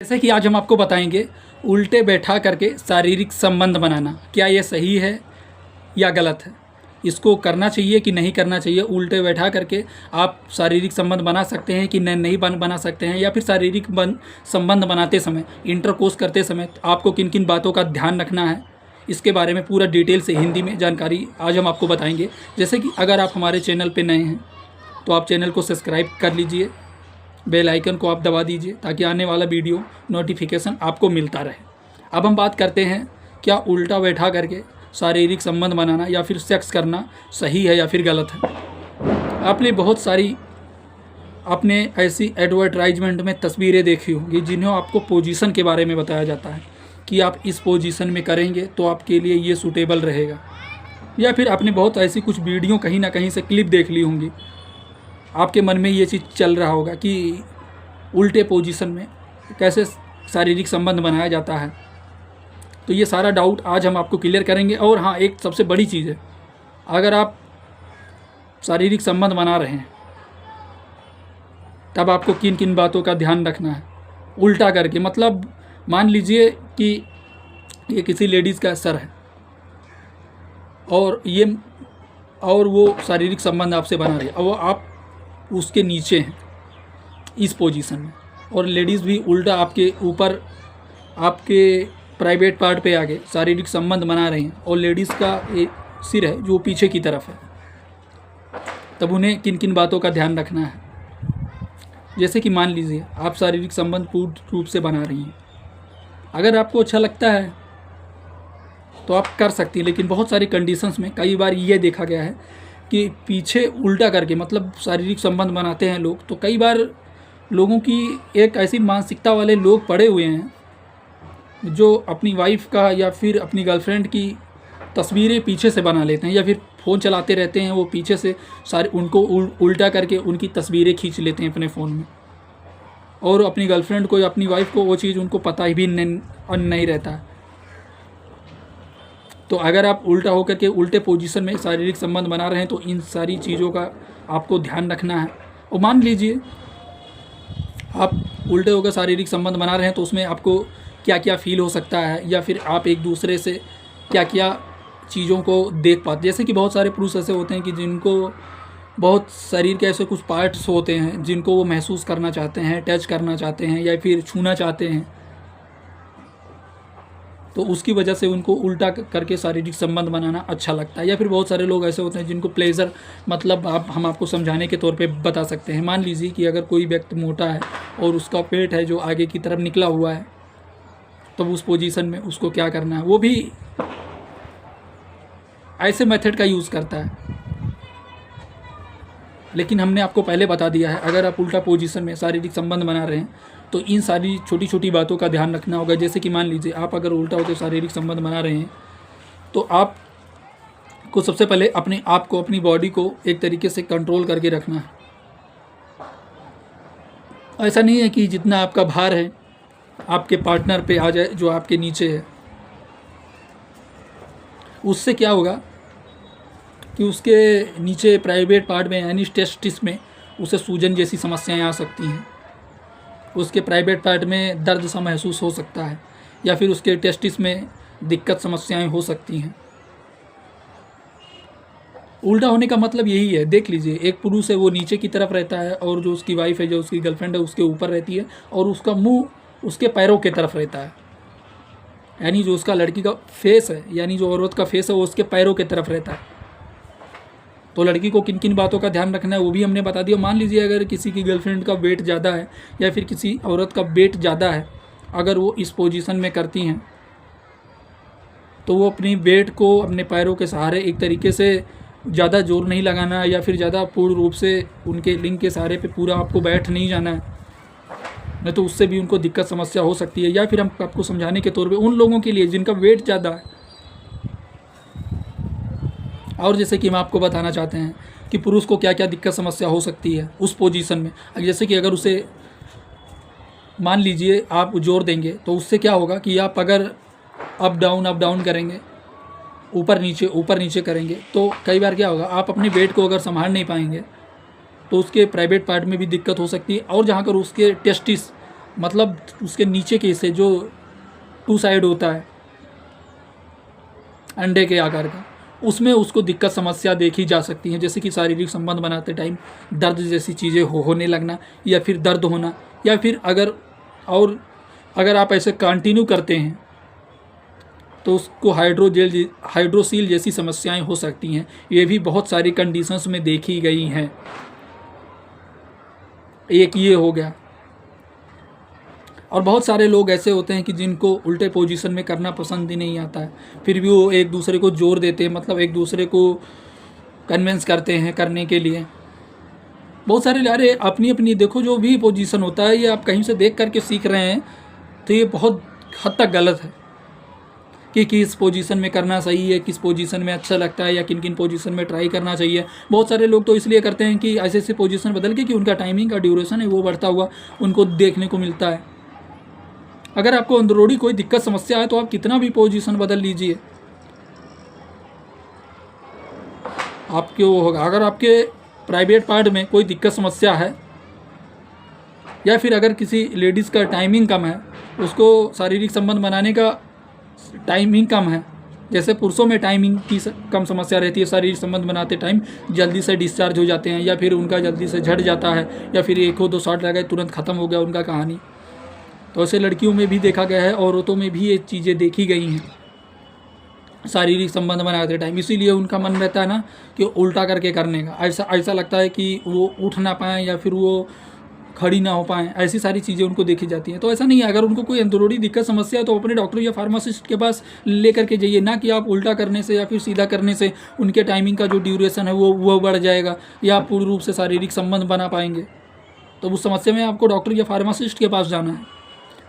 जैसे कि आज हम आपको बताएंगे उल्टे बैठा करके शारीरिक संबंध बनाना, क्या ये सही है या गलत है, इसको करना चाहिए कि नहीं करना चाहिए। उल्टे बैठा करके आप शारीरिक संबंध बना सकते हैं कि नहीं बना सकते हैं, या फिर शारीरिक संबंध बनाते समय, इंटरकोर्स करते समय आपको किन किन बातों का ध्यान रखना है, इसके बारे में पूरा डिटेल से हिंदी में जानकारी आज हम आपको बताएंगे। जैसे कि अगर आप हमारे चैनल पर नए हैं तो आप चैनल को सब्सक्राइब कर लीजिए, बेल आइकन को आप दबा दीजिए ताकि आने वाला वीडियो नोटिफिकेशन आपको मिलता रहे। अब हम बात करते हैं, क्या उल्टा बैठा करके शारीरिक संबंध बनाना या फिर सेक्स करना सही है या फिर गलत है। आपने ऐसी एडवर्टाइजमेंट में तस्वीरें देखी होंगी जिन्हें आपको पोजीशन के बारे में बताया जाता है कि आप इस पोजीशन में करेंगे तो आपके लिए ये सूटेबल रहेगा, या फिर आपने बहुत ऐसी कुछ वीडियो कहीं ना कहीं से क्लिप देख ली होंगी, आपके मन में ये चीज़ चल रहा होगा कि उल्टे पोजीशन में कैसे शारीरिक संबंध बनाया जाता है। तो ये सारा डाउट आज हम आपको क्लियर करेंगे। और हाँ, एक सबसे बड़ी चीज़ है, अगर आप शारीरिक संबंध बना रहे हैं तब आपको किन किन बातों का ध्यान रखना है। उल्टा करके मतलब मान लीजिए कि ये किसी लेडीज़ का सर है और वो शारीरिक संबंध आपसे बना रही है, और वो आप उसके नीचे हैं इस पोजीशन में, और लेडीज़ भी उल्टा आपके ऊपर आपके प्राइवेट पार्ट पे आके शारीरिक संबंध बना रही हैं, और लेडीज़ का एक सिर है जो पीछे की तरफ है, तब उन्हें किन किन बातों का ध्यान रखना है। जैसे कि मान लीजिए आप शारीरिक संबंध पूर्ण रूप से बना रही हैं, अगर आपको अच्छा लगता है तो आप कर सकती हैं, लेकिन बहुत सारी कंडीशंस में कई बार ये देखा गया है कि पीछे उल्टा करके मतलब शारीरिक संबंध बनाते हैं लोग, तो कई बार लोगों की एक ऐसी मानसिकता वाले लोग पड़े हुए हैं जो अपनी वाइफ का या फिर अपनी गर्लफ्रेंड की तस्वीरें पीछे से बना लेते हैं, या फिर फ़ोन चलाते रहते हैं, वो पीछे से सारे उनको उल्टा करके उनकी तस्वीरें खींच लेते हैं अपने फ़ोन में, और अपनी गर्लफ्रेंड को या अपनी वाइफ को वो चीज़ उनको पता ही भी नहीं रहता है। तो अगर आप उल्टा होकर के उल्टे पोजीशन में शारीरिक संबंध बना रहे हैं तो इन सारी चीज़ों का आपको ध्यान रखना है। और मान लीजिए आप उल्टे होकर शारीरिक संबंध बना रहे हैं तो उसमें आपको क्या क्या फील हो सकता है, या फिर आप एक दूसरे से क्या क्या चीज़ों को देख पाते। जैसे कि बहुत सारे पुरुष ऐसे होते हैं कि जिनको बहुत शरीर के ऐसे कुछ पार्ट्स होते हैं जिनको वो महसूस करना चाहते हैं, टच करना चाहते हैं, या फिर छूना चाहते हैं, तो उसकी वजह से उनको उल्टा करके शारीरिक संबंध बनाना अच्छा लगता है। या फिर बहुत सारे लोग ऐसे होते हैं जिनको प्लेजर मतलब हम आपको समझाने के तौर पे बता सकते हैं। मान लीजिए कि अगर कोई व्यक्ति मोटा है और उसका पेट है जो आगे की तरफ निकला हुआ है, तो उस पोजीशन में उसको क्या करना है, वो भी ऐसे मेथड का यूज़ करता है। लेकिन हमने आपको पहले बता दिया है, अगर आप उल्टा पोजीशन में शारीरिक संबंध बना रहे हैं तो इन सारी छोटी छोटी बातों का ध्यान रखना होगा। जैसे कि मान लीजिए आप अगर उल्टा होकर शारीरिक संबंध बना रहे हैं तो आप को सबसे पहले अपने आप को, अपनी बॉडी को एक तरीके से कंट्रोल करके रखना है। ऐसा नहीं है कि जितना आपका भार है आपके पार्टनर पे आ जाए जो आपके नीचे है। उससे क्या होगा कि उसके नीचे प्राइवेट पार्ट में यानी टेस्टिस में उसे सूजन जैसी समस्याएं आ सकती हैं, उसके प्राइवेट पार्ट में दर्द सा महसूस हो सकता है, या फिर उसके टेस्टिस में दिक्कत समस्याएं हो सकती हैं। उल्टा होने का मतलब यही है। देख लीजिए, एक पुरुष है वो नीचे की तरफ रहता है, और जो उसकी वाइफ है, जो उसकी गर्लफ्रेंड है, उसके ऊपर रहती है, और उसका मुंह उसके पैरों की तरफ रहता है। यानी जो उसका लड़की का फेस है, यानी जो औरत का फेस है, वो उसके पैरों की तरफ रहता है। तो लड़की को किन किन बातों का ध्यान रखना है वो भी हमने बता दिया। मान लीजिए अगर किसी की गर्लफ्रेंड का वेट ज़्यादा है, या फिर किसी औरत का वेट ज़्यादा है, अगर वो इस पोजीशन में करती हैं तो वो अपनी वेट को अपने पैरों के सहारे एक तरीके से ज़्यादा जोर नहीं लगाना है, या फिर ज़्यादा पूर्ण रूप से उनके लिंग के सहारे पे पूरा आपको बैठ नहीं जाना है, नहीं तो उससे भी उनको दिक्कत समस्या हो सकती है। या फिर हम आपको समझाने के तौर पे उन लोगों के लिए जिनका वेट ज़्यादा है, और जैसे कि हम आपको बताना चाहते हैं कि पुरुष को क्या क्या दिक्कत समस्या हो सकती है उस पोजीशन में। जैसे कि अगर उसे मान लीजिए आप जोर देंगे तो उससे क्या होगा कि आप अगर अप डाउन करेंगे, ऊपर नीचे करेंगे, तो कई बार क्या होगा, आप अपने वेट को अगर संभाल नहीं पाएंगे तो उसके प्राइवेट पार्ट में भी दिक्कत हो सकती है। और जहाँ कर उसके टेस्टिस मतलब उसके नीचे के हिस्से जो 2 साइड होता है अंडे के आकार का, उसमें उसको दिक्कत समस्या देखी जा सकती हैं, जैसे कि शारीरिक संबंध बनाते टाइम दर्द जैसी चीज़ें होने लगना, या फिर दर्द होना, या फिर अगर आप ऐसे कंटिन्यू करते हैं तो उसको हाइड्रोसील जैसी समस्याएं हो सकती हैं। ये भी बहुत सारी कंडीशंस में देखी गई हैं। एक ये हो गया। और बहुत सारे लोग ऐसे होते हैं कि जिनको उल्टे पोजीशन में करना पसंद ही नहीं आता है, फिर भी वो एक दूसरे को जोर देते हैं, मतलब एक दूसरे को कन्विंस करते हैं करने के लिए। बहुत सारे, अरे अपनी अपनी देखो, जो भी पोजीशन होता है ये आप कहीं से देख करके सीख रहे हैं तो ये बहुत हद तक गलत है कि किस पोजीशन में करना सही है, किस पोजीशन में अच्छा लगता है, या किन किन पोजीशन में ट्राई करना चाहिए। बहुत सारे लोग तो इसलिए करते हैं कि ऐसे ऐसे पोजीशन बदल के कि उनका टाइमिंग का ड्यूरेशन है वो बढ़ता हुआ उनको देखने को मिलता है। अगर आपको अंदरूनी कोई दिक्कत समस्या है तो आप कितना भी पोजीशन बदल लीजिए, आपके वो होगा। अगर आपके प्राइवेट पार्ट में कोई दिक्कत समस्या है, या फिर अगर किसी लेडीज़ का टाइमिंग कम है, उसको शारीरिक संबंध बनाने का टाइमिंग कम है, जैसे पुरुषों में टाइमिंग की कम समस्या रहती है, शारीरिक संबंध बनाते टाइम जल्दी से डिस्चार्ज हो जाते हैं, या फिर उनका जल्दी से झड़ जाता है, या फिर 1-2 शॉट लगाए तुरंत ख़त्म हो गया उनका कहानी। तो ऐसे लड़कियों में भी देखा गया है, औरतों में भी ये चीज़ें देखी गई हैं शारीरिक संबंध बनाते टाइम। इसीलिए उनका मन रहता है ना कि उल्टा करके करने का, ऐसा लगता है कि वो उठ ना पाएँ या फिर वो खड़ी ना हो पाएँ, ऐसी सारी चीज़ें उनको देखी जाती हैं। तो ऐसा नहीं है, अगर उनको कोई अंदरूनी दिक्कत समस्या है तो अपने डॉक्टर या फार्मासिस्ट के पास ले करके जाइए, ना कि आप उल्टा करने से या फिर सीधा करने से उनके टाइमिंग का जो ड्यूरेशन है वो बढ़ जाएगा, या आप पूर्ण रूप से शारीरिक संबंध बना पाएंगे। तो उस समस्या में आपको डॉक्टर या फार्मासिस्ट के पास जाना है।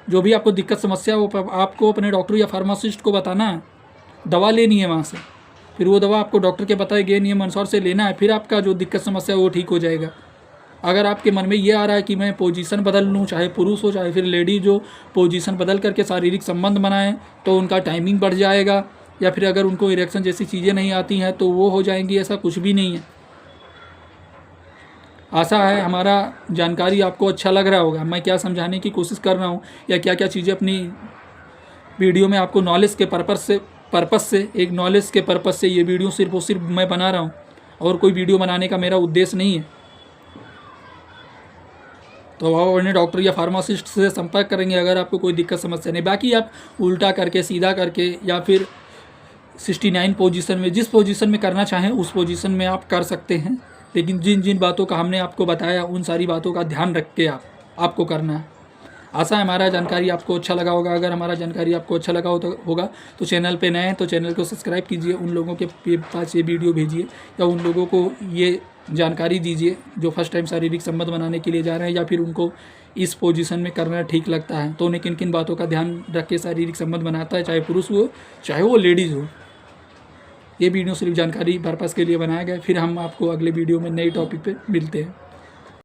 जो भी आपको दिक्कत समस्या है वो आपको अपने डॉक्टर या फार्मासिस्ट को बताना है, दवा लेनी है वहाँ से, फिर वो दवा आपको डॉक्टर के बताए गए नियम अनुसार से लेना है, फिर आपका जो दिक्कत समस्या है वो ठीक हो जाएगा। अगर आपके मन में ये आ रहा है कि मैं पोजीशन बदल लूँ, चाहे पुरुष हो चाहे फिर लेडी, जो पोजीशन बदल करके शारीरिक संबंध बनाएं तो उनका टाइमिंग बढ़ जाएगा, या फिर अगर उनको इरेक्शन जैसी चीज़ें नहीं आती हैं तो वो हो जाएंगी, ऐसा कुछ भी नहीं है। आशा है हमारा जानकारी आपको अच्छा लग रहा होगा, मैं क्या समझाने की कोशिश कर रहा हूँ, या क्या क्या चीज़ें अपनी वीडियो में आपको नॉलेज के पर्पस से एक नॉलेज के पर्पस से ये वीडियो सिर्फ और सिर्फ मैं बना रहा हूँ, और कोई वीडियो बनाने का मेरा उद्देश्य नहीं है। तो आप अपने डॉक्टर या फार्मासिस्ट से संपर्क करेंगे अगर आपको कोई दिक्कत समस्या नहीं। बाकी आप उल्टा करके, सीधा करके, या फिर 69 पोजीशन में, जिस पोजीशन में करना चाहें उस पोजीशन में आप कर सकते हैं, लेकिन जिन जिन बातों का हमने आपको बताया उन सारी बातों का ध्यान रख के आपको करना है। आशा है हमारा जानकारी आपको अच्छा लगा होगा। अगर हमारा जानकारी आपको अच्छा लगा होगा तो चैनल पे नए हैं तो चैनल को सब्सक्राइब कीजिए, उन लोगों के पास ये वीडियो भेजिए, या उन लोगों को ये जानकारी दीजिए जो फर्स्ट टाइम शारीरिक संबंध बनाने के लिए जा रहे हैं, या फिर उनको इस पोजीशन में करना ठीक लगता है, तो उन्हें किन किन बातों का ध्यान रख के शारीरिक संबंध बनाता है, चाहे पुरुष हो चाहे वो लेडीज़ हो। ये वीडियो सिर्फ जानकारी पर्पज़ के लिए बनाया गया। फिर हम आपको अगले वीडियो में नई टॉपिक पे मिलते हैं।